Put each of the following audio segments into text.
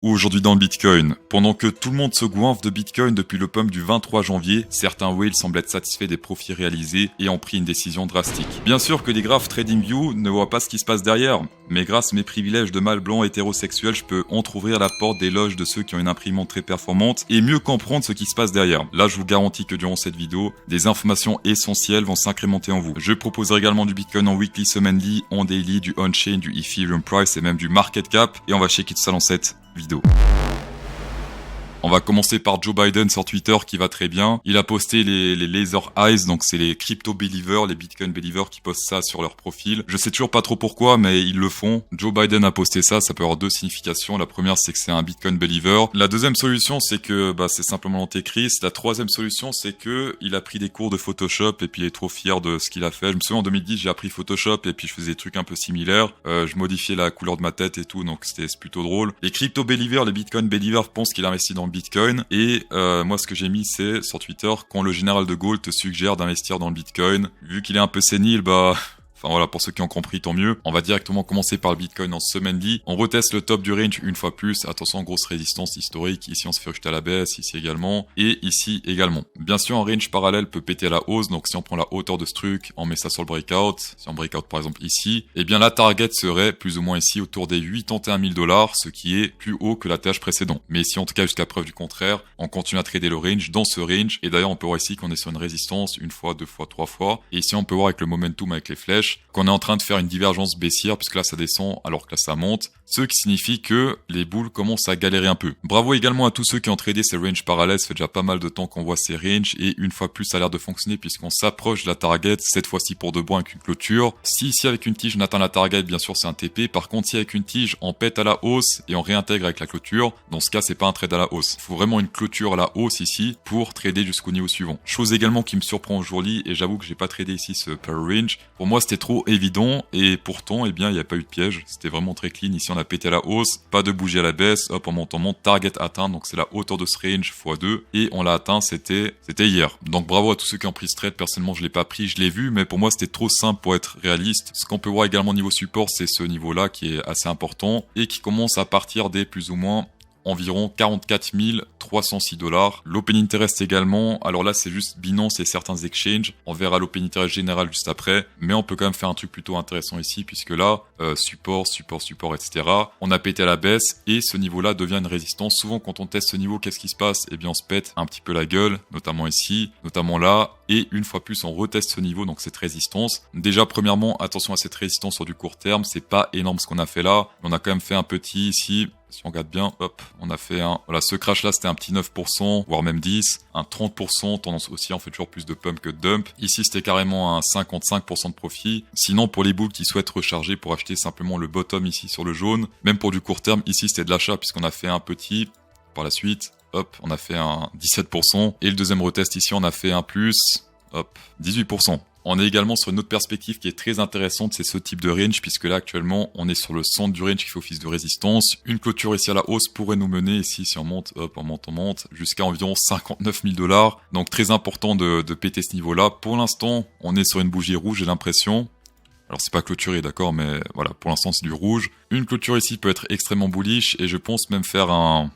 Aujourd'hui dans le Bitcoin, pendant que tout le monde se goinfre de Bitcoin depuis le pump du 23 janvier, certains whales semblent être satisfaits des profits réalisés et ont pris une décision drastique. Bien sûr que les graphes TradingView ne voient pas ce qui se passe derrière, mais grâce à mes privilèges de mâle blanc hétérosexuel, je peux entrouvrir la porte des loges de ceux qui ont une imprimante très performante et mieux comprendre ce qui se passe derrière. Là, je vous garantis que durant cette vidéo, des informations essentielles vont s'incrémenter en vous. Je proposerai également du Bitcoin en weekly, semainly, en daily, du on-chain, du Ethereum price et même du market cap, et on va checker tout ça dans cette vidéo. On va commencer par Joe Biden sur Twitter qui va très bien. Il a posté les laser eyes, donc c'est les crypto believers, les Bitcoin believers qui postent ça sur leur profil. Je sais toujours pas trop pourquoi, mais ils le font. Joe Biden a posté ça peut avoir deux significations. La première, c'est que c'est un Bitcoin believer. La deuxième solution, c'est que c'est simplement l'antéchrist. La troisième solution, c'est que il a pris des cours de Photoshop et puis il est trop fier de ce qu'il a fait. Je me souviens en 2010, j'ai appris Photoshop et puis je faisais des trucs un peu similaires. Je modifiais la couleur de ma tête et tout, donc c'est plutôt drôle. Les crypto believers, les Bitcoin believers pensent qu'il a investi dans Bitcoin et moi ce que j'ai mis c'est sur Twitter quand le général de Gaulle te suggère d'investir dans le Bitcoin, vu qu'il est un peu sénile, enfin voilà, pour ceux qui ont compris, tant mieux. On va directement commencer par le Bitcoin en semainly. On reteste le top du range une fois plus. Attention, grosse résistance historique. Ici, on se fait rejeter à la baisse. Ici également. Et ici également. Bien sûr, un range parallèle peut péter à la hausse. Donc, si on prend la hauteur de ce truc, on met ça sur le breakout. Si on breakout, par exemple, ici, eh bien, la target serait plus ou moins ici autour des 81 000 $, ce qui est plus haut que la TH précédent. Mais ici, en tout cas, jusqu'à preuve du contraire, on continue à trader le range dans ce range. Et d'ailleurs, on peut voir ici qu'on est sur une résistance une fois, deux fois, trois fois. Et ici, on peut voir avec le momentum, avec les flèches, qu'on est en train de faire une divergence baissière puisque là ça descend alors que là ça monte, ce qui signifie que les bulles commencent à galérer un peu. Bravo également à tous ceux qui ont tradé ces ranges parallèles, ça fait déjà pas mal de temps qu'on voit ces ranges et une fois plus ça a l'air de fonctionner puisqu'on s'approche de la target, cette fois-ci pour de bon avec une clôture. Si ici avec une tige on atteint la target, bien sûr c'est un TP, par contre si avec une tige on pète à la hausse et on réintègre avec la clôture, dans ce cas c'est pas un trade à la hausse. Il faut vraiment une clôture à la hausse ici pour trader jusqu'au niveau suivant. Chose également qui me surprend aujourd'hui et j'avoue que j'ai pas tradé ici ce pair range, pour moi c'était trop évident. Et pourtant, eh bien, il n'y a pas eu de piège. C'était vraiment très clean. Ici, on a pété à la hausse, pas de bougie à la baisse. Hop, on monte, target atteint. Donc, c'est la hauteur de ce range x2. Et on l'a atteint, c'était hier. Donc, bravo à tous ceux qui ont pris ce trade. Personnellement, je l'ai pas pris, je l'ai vu, mais pour moi, c'était trop simple pour être réaliste. Ce qu'on peut voir également au niveau support, c'est ce niveau-là qui est assez important et qui commence à partir des plus ou moins environ 44 306 $. L'open interest également, alors là c'est juste Binance et certains exchanges, on verra l'open interest général juste après, mais on peut quand même faire un truc plutôt intéressant ici, puisque là, support, etc. On a pété à la baisse, et ce niveau-là devient une résistance. Souvent quand on teste ce niveau, qu'est-ce qui se passe? Eh bien on se pète un petit peu la gueule, notamment ici, notamment là, et une fois plus on reteste ce niveau, donc cette résistance. Déjà premièrement, attention à cette résistance sur du court terme, c'est pas énorme ce qu'on a fait là, on a quand même fait un petit ici. Si on regarde bien, hop, on a fait voilà, ce crash là c'était un petit 9%, voire même 10, un 30%, tendance aussi, on fait toujours plus de pump que de dump. Ici c'était carrément un 55% de profit. Sinon pour les bulls qui souhaitent recharger pour acheter simplement le bottom ici sur le jaune, même pour du court terme, ici c'était de l'achat puisqu'on a fait un petit, par la suite, hop, on a fait un 17%, et le deuxième retest ici on a fait un plus, hop, 18%. On est également sur une autre perspective qui est très intéressante, c'est ce type de range, puisque là actuellement on est sur le centre du range qui fait office de résistance. Une clôture ici à la hausse pourrait nous mener ici, si on monte, hop, on monte, jusqu'à environ 59 000 $. Donc très important de péter ce niveau-là. Pour l'instant, on est sur une bougie rouge, j'ai l'impression. Alors c'est pas clôturé, d'accord, mais voilà, pour l'instant c'est du rouge. Une clôture ici peut être extrêmement bullish et je pense même faire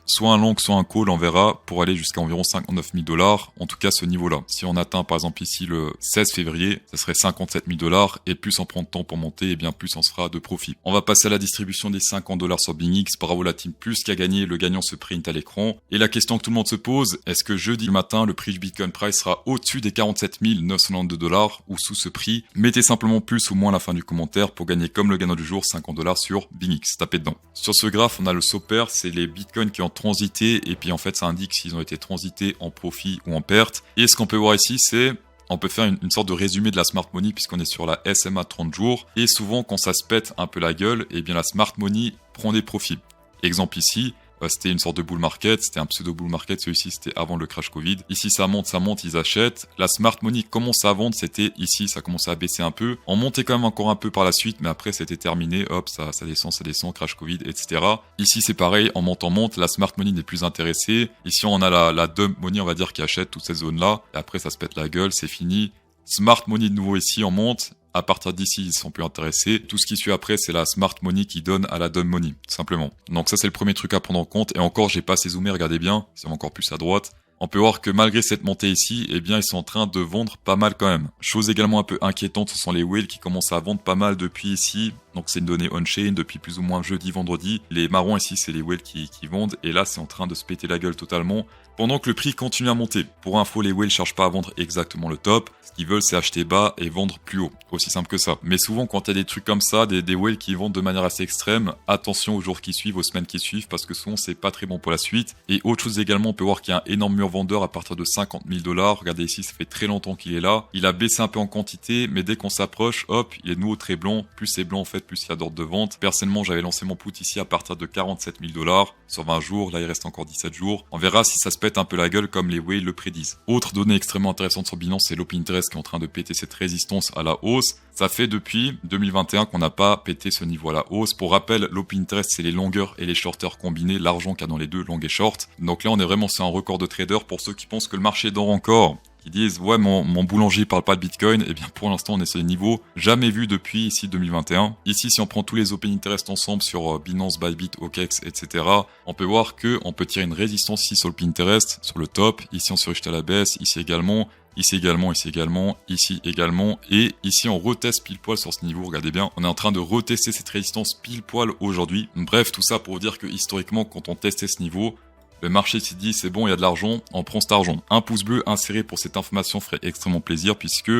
soit un long, soit un call, on verra, pour aller jusqu'à environ 59 000 $. En tout cas ce niveau-là. Si on atteint par exemple ici le 16 février, ça serait 57 000 $ et plus on prend de temps pour monter, et bien plus on se fera de profit. On va passer à la distribution des 50 $ sur BingX. Bravo la team plus qui a gagné, le gagnant se print à l'écran. Et la question que tout le monde se pose, est-ce que jeudi matin le prix du Bitcoin Price sera au-dessus des 47 992 $ ou sous ce prix? Mettez simplement plus ou moins la fin du commentaire pour gagner comme le gagnant du jour 50 $ sur BingX, tapez dedans. Sur ce graphe, on a le SOPER, c'est les bitcoins qui ont transité et puis en fait ça indique s'ils ont été transités en profit ou en perte. Et ce qu'on peut voir ici, c'est on peut faire une sorte de résumé de la smart money puisqu'on est sur la SMA 30 jours et souvent quand ça se pète un peu la gueule, et bien la smart money prend des profits. Exemple ici, c'était une sorte de bull market, c'était un pseudo bull market, celui-ci c'était avant le crash Covid. Ici ça monte, ils achètent. La smart money commence à vendre, c'était ici, ça commençait à baisser un peu. On montait quand même encore un peu par la suite, mais après c'était terminé, hop, ça descend, crash Covid, etc. Ici c'est pareil, on monte, la smart money n'est plus intéressée. Ici on a la dump money, on va dire, qui achète toutes ces zones-là. Et après ça se pète la gueule, c'est fini. Smart money de nouveau ici, on monte. À partir d'ici, ils sont plus intéressés. Tout ce qui suit après, c'est la smart money qui donne à la dumb money, tout simplement. Donc ça, c'est le premier truc à prendre en compte. Et encore, j'ai pas assez zoomé, regardez bien, c'est encore plus à droite. On peut voir que malgré cette montée ici, eh bien, ils sont en train de vendre pas mal quand même. Chose également un peu inquiétante, ce sont les whales qui commencent à vendre pas mal depuis ici. Donc c'est une donnée on-chain depuis plus ou moins jeudi, vendredi. Les marrons ici, c'est les whales qui vendent. Et là, c'est en train de se péter la gueule totalement. Pendant que le prix continue à monter. Pour info, les whales cherchent pas à vendre exactement le top. Ce qu'ils veulent, c'est acheter bas et vendre plus haut. Aussi simple que ça. Mais souvent, quand il y a des trucs comme ça, des whales qui vendent de manière assez extrême, attention aux jours qui suivent, aux semaines qui suivent, parce que souvent, c'est pas très bon pour la suite. Et autre chose également, on peut voir qu'il y a un énorme mur vendeur à partir de 50 000 $. Regardez ici, ça fait très longtemps qu'il est là. Il a baissé un peu en quantité, mais dès qu'on s'approche, hop, il est de nouveau très blanc. Plus c'est blanc, en fait, plus il y a d'ordre de vente. Personnellement, j'avais lancé mon put ici à partir de 47 000 $ sur 20 jours. Là, il reste encore 17 jours. On verra si ça se pète un peu la gueule comme les whales le prédisent. Autre donnée extrêmement intéressante sur Binance, c'est l'Open Interest qui est en train de péter cette résistance à la hausse. Ça fait depuis 2021 qu'on n'a pas pété ce niveau à la hausse. Pour rappel, l'Open Interest, c'est les longueurs et les shorters combinés, l'argent qu'il y a dans les deux, long et short. Donc là, on est vraiment sur un record de traders. Pour ceux qui pensent que le marché dort encore, qui disent ouais mon boulanger parle pas de Bitcoin, et bien pour l'instant on est sur des niveaux jamais vus depuis ici 2021. Ici si on prend tous les Open Interest ensemble sur Binance, Bybit, OKEx, etc. on peut voir que on peut tirer une résistance ici sur le Pinterest, sur le top, ici on se rejette à la baisse, ici également, ici également, ici également, ici également, et ici on reteste pile poil sur ce niveau, regardez bien, on est en train de retester cette résistance pile poil aujourd'hui. Bref, tout ça pour vous dire que historiquement quand on testait ce niveau, le marché s'est dit c'est bon, il y a de l'argent, on prend cet argent. Un pouce bleu inséré pour cette information ferait extrêmement plaisir puisque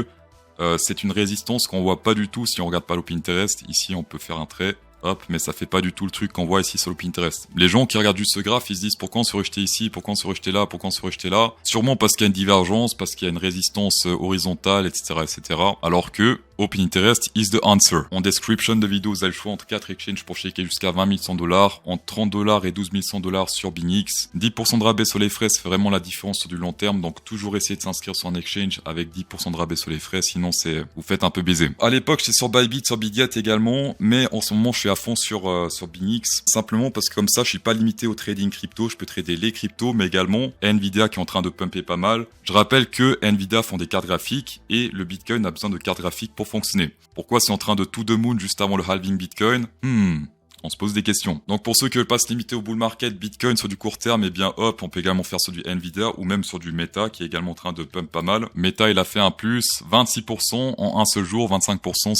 c'est une résistance qu'on voit pas du tout si on regarde pas l'Open Interest. Ici on peut faire un trait, hop, mais ça fait pas du tout le truc qu'on voit ici sur l'Open Interest. Les gens qui regardent juste ce graphe, ils se disent pourquoi on se rejetait ici, pourquoi on se rejetait là, pourquoi on se rejetait là. Sûrement parce qu'il y a une divergence, parce qu'il y a une résistance horizontale, etc., etc. Alors que Open Interest is the answer. En description de vidéo, vous avez le choix entre 4 exchanges pour checker jusqu'à 20 100 $, entre 30 $ et 12 100 $ sur BingX. 10% de rabais sur les frais, ça fait vraiment la différence sur du long terme. Donc toujours essayer de s'inscrire sur un exchange avec 10% de rabais sur les frais, sinon vous faites un peu baiser. À l'époque, j'étais sur Bybit, sur Bitget également, mais en ce moment, je suis à fond sur BingX, simplement parce que comme ça, je suis pas limité au trading crypto, je peux trader les cryptos, mais également Nvidia qui est en train de pumper pas mal. Je rappelle que Nvidia font des cartes graphiques et le Bitcoin a besoin de cartes graphiques pour fonctionner. Pourquoi c'est en train de to the moon juste avant le halving Bitcoin? On se pose des questions. Donc pour ceux qui veulent pas se limiter au bull market, Bitcoin sur du court terme, eh bien hop, on peut également faire sur du Nvidia ou même sur du Meta qui est également en train de pump pas mal. Meta, il a fait un plus 26% en un seul jour, 25%,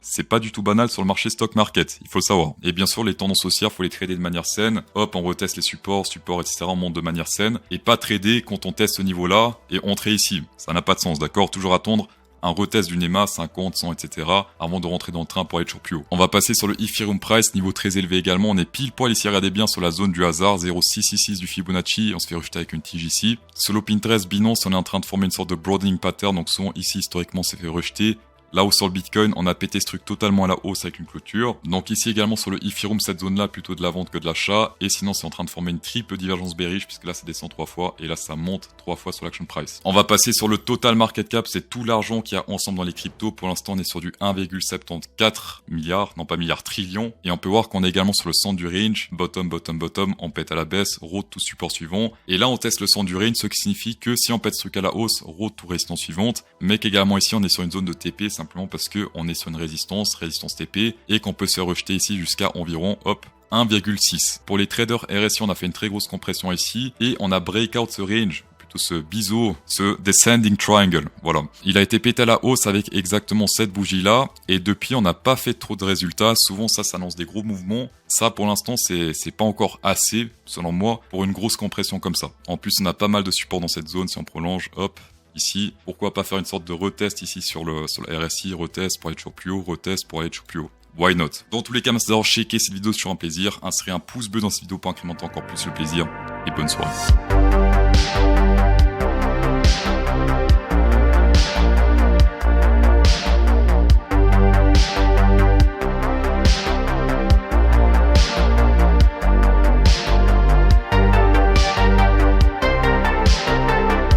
c'est pas du tout banal sur le marché stock market, il faut le savoir. Et bien sûr, les tendances haussières, faut les trader de manière saine. Hop, on reteste les supports, etc. On monte de manière saine et pas trader quand on teste ce niveau-là et entrer ici. Ça n'a pas de sens, d'accord? Toujours attendre un retest du NEMA, 50, 100, etc. avant de rentrer dans le train pour aller toujours plus haut. On va passer sur le Ethereum Price, niveau très élevé également. On est pile poil ici, regardez bien, sur la zone du hasard, 0,666 du Fibonacci. On se fait rejeter avec une tige ici. Sur l'Opinterest Binance, on est en train de former une sorte de broadening pattern. Donc souvent ici, historiquement, c'est fait rejeter. Là où sur le Bitcoin, on a pété ce truc totalement à la hausse avec une clôture. Donc ici également sur le Ethereum, cette zone-là, plutôt de la vente que de l'achat. Et sinon, c'est en train de former une triple divergence bearish, puisque là, ça descend 3 fois. Et là, ça monte 3 fois sur l'action price. On va passer sur le total market cap. C'est tout l'argent qu'il y a ensemble dans les cryptos. Pour l'instant, on est sur du 1,74 milliard. Non, pas milliard, trillion. Et on peut voir qu'on est également sur le centre du range. Bottom, bottom, bottom. On pète à la baisse. Road to support suivant. Et là, on teste le centre du range, ce qui signifie que si on pète ce truc à la hausse, road to résistance suivante. Mais qu'également ici, on est sur une zone de TP, simplement parce que on est sur une résistance TP, et qu'on peut se rejeter ici jusqu'à environ, hop, 1,6. Pour les traders RSI, on a fait une très grosse compression ici, et on a breakout ce range, plutôt ce biseau, ce descending triangle, voilà. Il a été pété à la hausse avec exactement cette bougie-là, et depuis, on n'a pas fait trop de résultats. Souvent, ça s'annonce des gros mouvements. Ça, pour l'instant, c'est pas encore assez, selon moi, pour une grosse compression comme ça. En plus, on a pas mal de support dans cette zone, si on prolonge, hop, ici, pourquoi pas faire une sorte de retest ici sur le RSI, retest pour aller toujours plus haut, retest pour aller toujours plus haut. Why not? Dans tous les cas, merci d'avoir checké cette vidéo, c'est toujours un plaisir. Insérez un pouce bleu dans cette vidéo pour incrémenter encore plus le plaisir. Et bonne soirée.